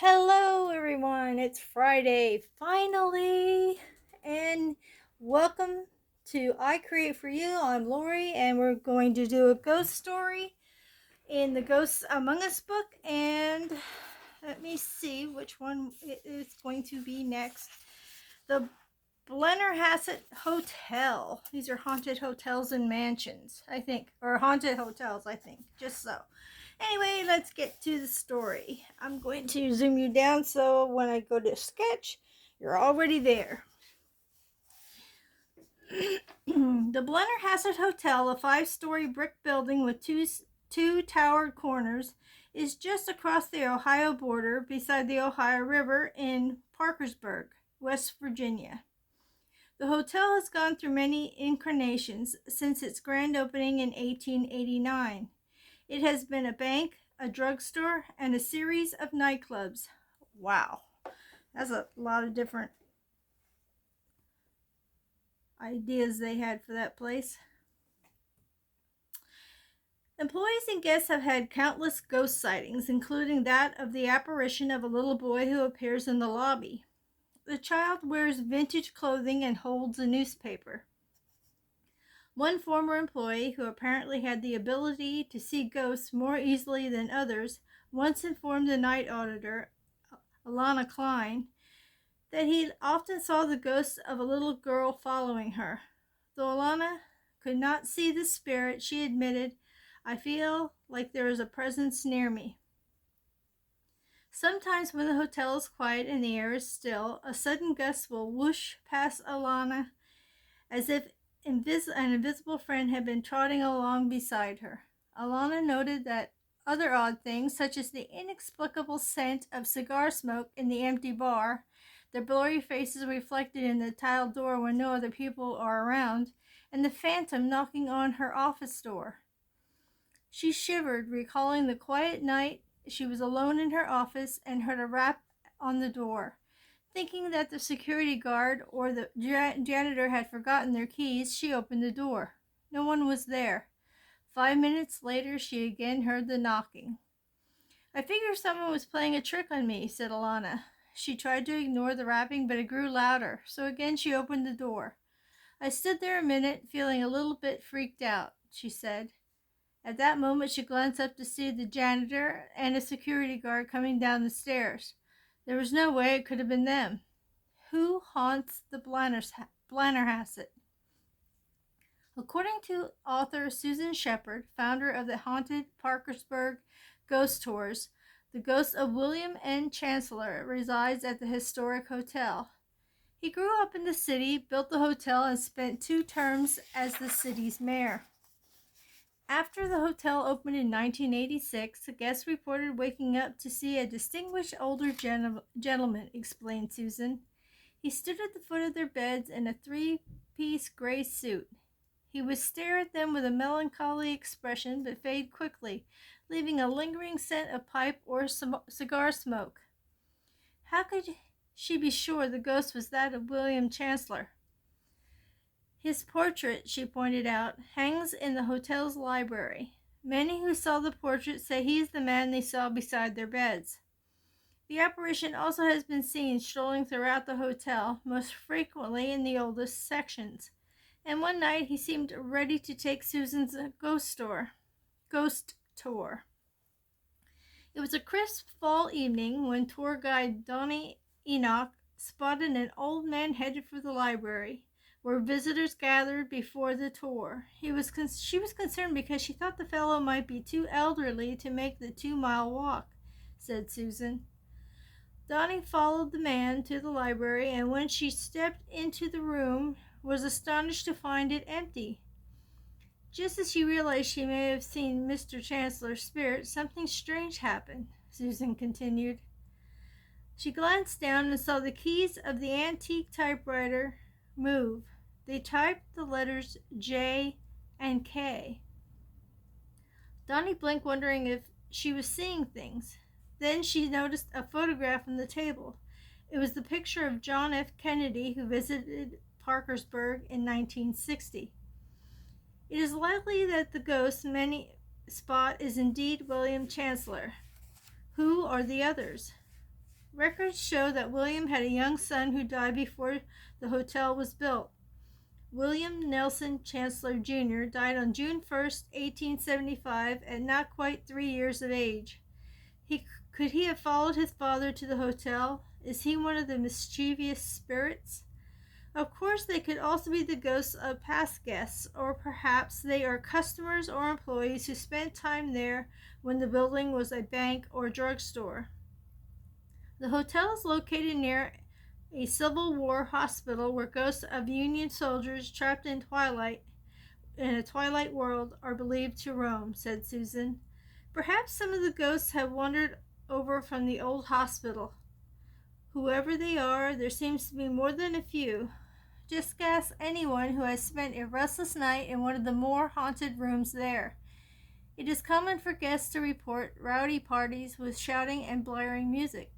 Hello, everyone. It's Friday, finally, and welcome to I Create For You. I'm Lori, and we're going to do a ghost story in the Ghosts Among Us book. And let me see which one it is going to be next. The Blennerhassett Hotel. These are haunted hotels and mansions, I think, or haunted hotels, I think, just so. Anyway, let's get to the story. I'm going to zoom you down so when I go to sketch, you're already there. The Blennerhassett Hotel, a 5-story brick building with two towered corners, is just across the Ohio border beside the Ohio River in Parkersburg, West Virginia. The hotel has gone through many incarnations since its grand opening in 1889. It has been a bank, a drugstore, and a series of nightclubs. Wow, that's a lot of different ideas they had for that place. Employees and guests have had countless ghost sightings, including that of the apparition of a little boy who appears in the lobby. The child wears vintage clothing and holds a newspaper. One former employee, who apparently had the ability to see ghosts more easily than others, once informed the night auditor, Alana Klein, that he often saw the ghost of a little girl following her. Though Alana could not see the spirit, she admitted, "I feel like there is a presence near me." Sometimes when the hotel is quiet and the air is still, a sudden gust will whoosh past Alana as if an invisible friend had been trotting along beside her. Alana noted that other odd things, such as the inexplicable scent of cigar smoke in the empty bar, their blurry faces reflected in the tiled door when no other people are around, and the phantom knocking on her office door. She shivered, recalling the quiet night she was alone in her office and heard a rap on the door. Thinking that the security guard or the janitor had forgotten their keys, she opened the door. No one was there. 5 minutes later, she again heard the knocking. "I figure someone was playing a trick on me," said Alana. She tried to ignore the rapping, but it grew louder, so again she opened the door. "I stood there a minute, feeling a little bit freaked out," she said. At that moment, she glanced up to see the janitor and a security guard coming down the stairs. There was no way it could have been them. Who haunts the Blennerhassett? According to author Susan Shepard, founder of the haunted Parkersburg Ghost Tours, the ghost of William N. Chancellor resides at the historic hotel. He grew up in the city, built the hotel, and spent 2 terms as the city's mayor. After the hotel opened in 1986, guests reported waking up to see a distinguished older gentleman, explained Susan. He stood at the foot of their beds in a 3-piece gray suit. He would stare at them with a melancholy expression, but fade quickly, leaving a lingering scent of pipe or cigar smoke. How could she be sure the ghost was that of William Chancellor? His portrait, she pointed out, hangs in the hotel's library. Many who saw the portrait say he is the man they saw beside their beds. The apparition also has been seen strolling throughout the hotel, most frequently in the oldest sections. And one night he seemed ready to take Susan's ghost tour. It was a crisp fall evening when tour guide Donnie Enoch spotted an old man headed for the library, where visitors gathered before the tour. She was concerned because she thought the fellow might be too elderly to make the 2-mile walk, said Susan. Donnie followed the man to the library, and when she stepped into the room, was astonished to find it empty. Just as she realized she may have seen Mr. Chancellor's spirit, something strange happened, Susan continued. She glanced down and saw the keys of the antique typewriter move. They typed the letters J and K. Donnie blinked, wondering if she was seeing things. Then she noticed a photograph on the table. It was the picture of John F. Kennedy, who visited Parkersburg in 1960. It is likely that the ghost many spot is indeed William Chancellor. Who are the others? Records show that William had a young son who died before the hotel was built. William Nelson Chancellor Jr. died on June 1st, 1875, at not quite 3 years of age. Could he have followed his father to the hotel? Is he one of the mischievous spirits? Of course, they could also be the ghosts of past guests, or perhaps they are customers or employees who spent time there when the building was a bank or drugstore. The hotel is located near a Civil War hospital where ghosts of Union soldiers trapped in a twilight world are believed to roam, said Susan. Perhaps some of the ghosts have wandered over from the old hospital. Whoever they are, there seems to be more than a few. Just ask anyone who has spent a restless night in one of the more haunted rooms there. It is common for guests to report rowdy parties with shouting and blaring music.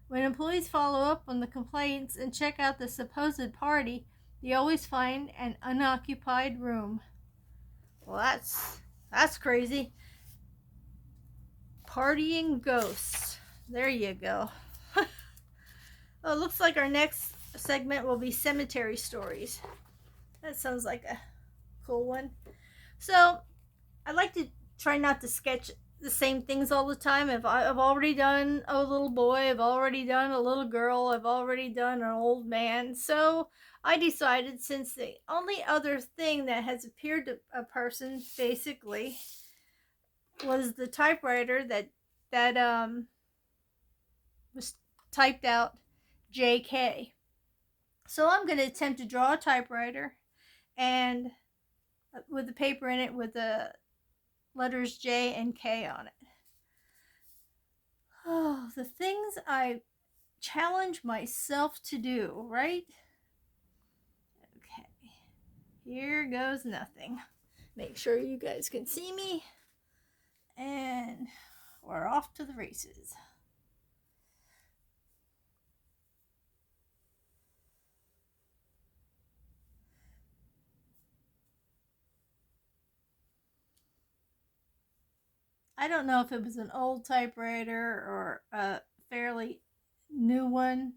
When employees follow up on the complaints and check out the supposed party, they always find an unoccupied room. Well, that's crazy. Partying ghosts. There you go. Well, it looks like our next segment will be cemetery stories. That sounds like a cool one. So, I like to try not to sketch the same things all the time. I've already done a little boy, I've already done a little girl, I've already done an old man. So I decided, since the only other thing that has appeared to a person basically was the typewriter that was typed out JK. So I'm going to attempt to draw a typewriter and with the paper in it with the letters J and K on it. Oh, the things I challenge myself to do, right? Okay, here goes nothing. Make sure you guys can see me, and we're off to the races. I don't know if it was an old typewriter or a fairly new one,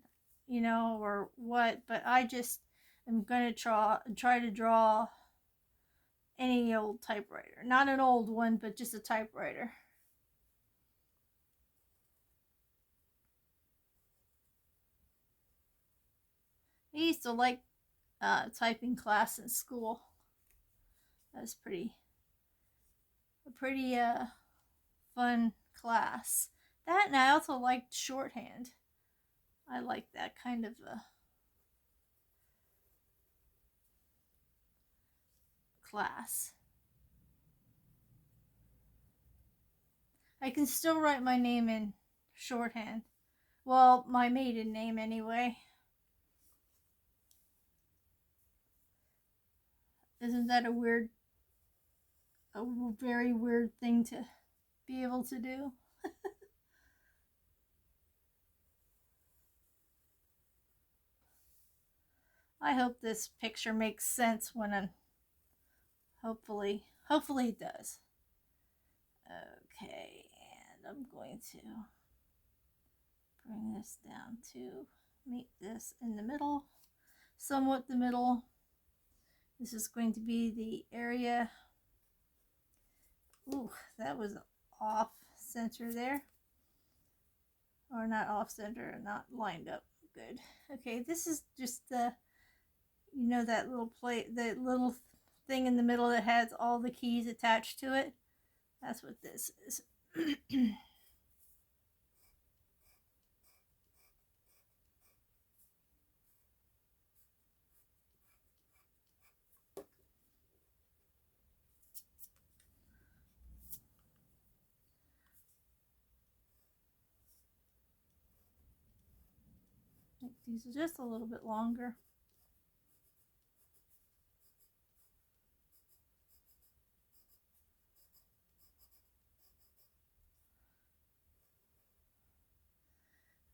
or what, but I just am going to try to draw any old typewriter. Not an old one, but just a typewriter. I used to like typing class in school. That was a pretty fun class. That, and I also liked shorthand. I liked that kind of class. I can still write my name in shorthand. Well, my maiden name anyway. Isn't that a very weird thing to be able to do? I hope this picture makes sense when I'm hopefully it does. Okay, and I'm going to bring this down to meet this in the middle, somewhat the middle. This is going to be the area. Ooh, that was off center there. Or not off center, not lined up good. Okay, this is just that little plate, the little thing in the middle that has all the keys attached to it. That's what this is. Make these just a little bit longer.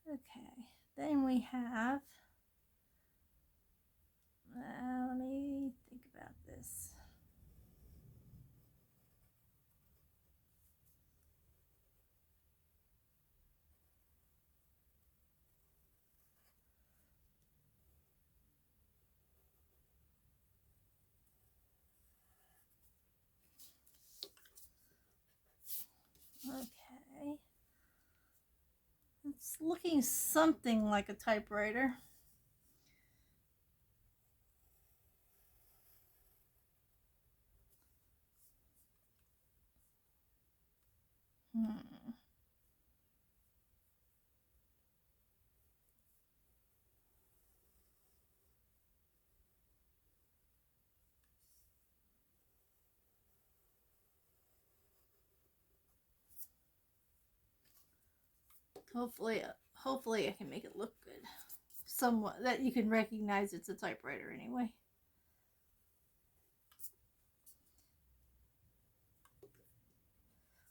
Okay, then we have, let me think about this. It's looking something like a typewriter. Hopefully I can make it look good. Somewhat that you can recognize it's a typewriter anyway.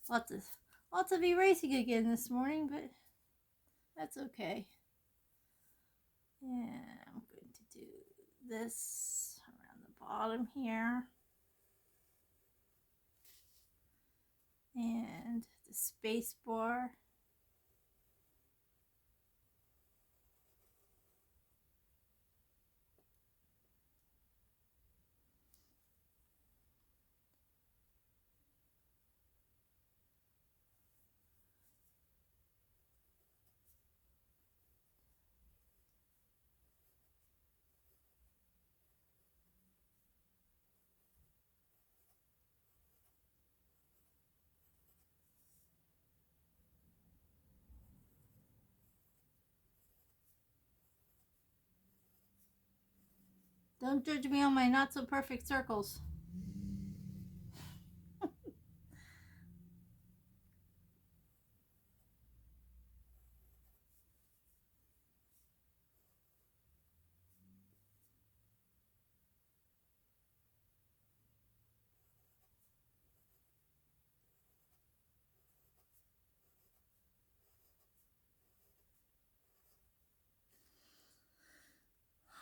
Lots of erasing again this morning, but that's okay. And I'm going to do this around the bottom here. And the space bar. Don't judge me on my not so perfect circles.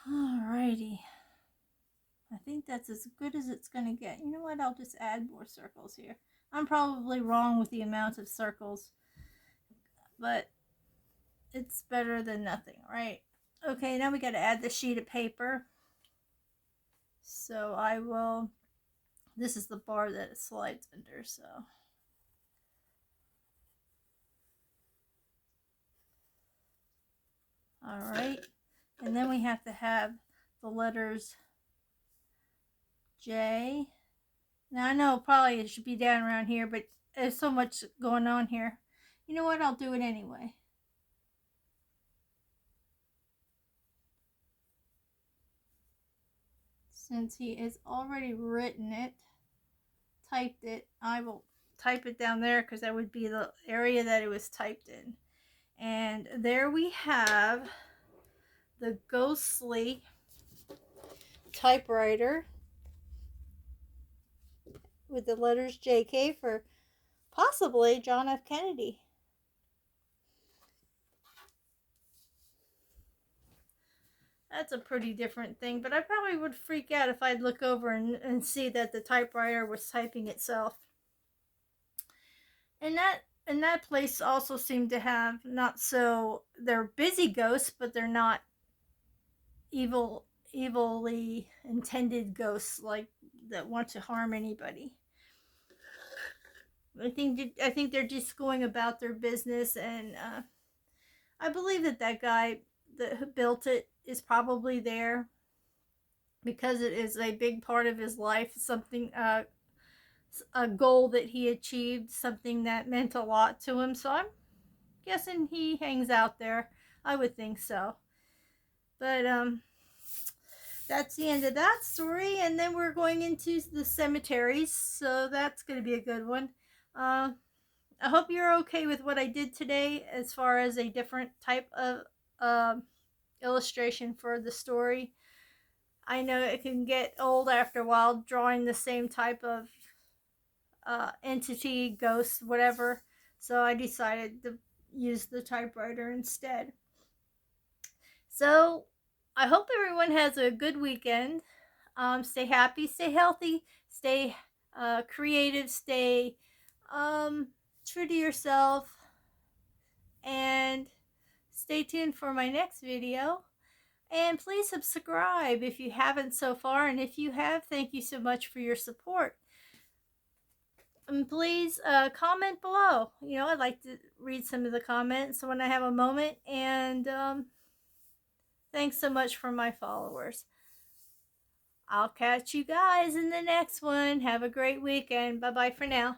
Alrighty. I think that's as good as it's going to get. You know what? I'll just add more circles here. I'm probably wrong with the amount of circles, but it's better than nothing, right? Okay, now we got to add the sheet of paper. So I will, this is the bar that it slides under, so. Alright, and then we have to have the letters J. Now I know probably it should be down around here, but there's so much going on here. You know what? I'll do it anyway. Since he has already written it, typed it, I will type it down there because that would be the area that it was typed in. And there we have the ghostly typewriter with the letters JK for possibly John F. Kennedy. That's a pretty different thing, but I probably would freak out if I'd look over and see that the typewriter was typing itself. And that place also seemed to have not so, they're busy ghosts, but they're not evilly intended ghosts like that want to harm anybody. I think they're just going about their business, and I believe that guy that built it is probably there because it is a big part of his life, something a goal that he achieved, something that meant a lot to him. So I'm guessing he hangs out there. I would think so. But that's the end of that story, and then we're going into the cemeteries, so that's going to be a good one. I hope you're okay with what I did today as far as a different type of illustration for the story. I know it can get old after a while drawing the same type of entity, ghost, whatever, so I decided to use the typewriter instead. So I hope everyone has a good weekend. Stay happy, stay healthy, stay creative, stay true to yourself, and stay tuned for my next video. And please subscribe if you haven't so far, and if you have, thank you so much for your support. And please comment below. I'd like to read some of the comments when I have a moment. And thanks so much for my followers. I'll catch you guys in the next one. Have a great weekend. Bye-bye for now.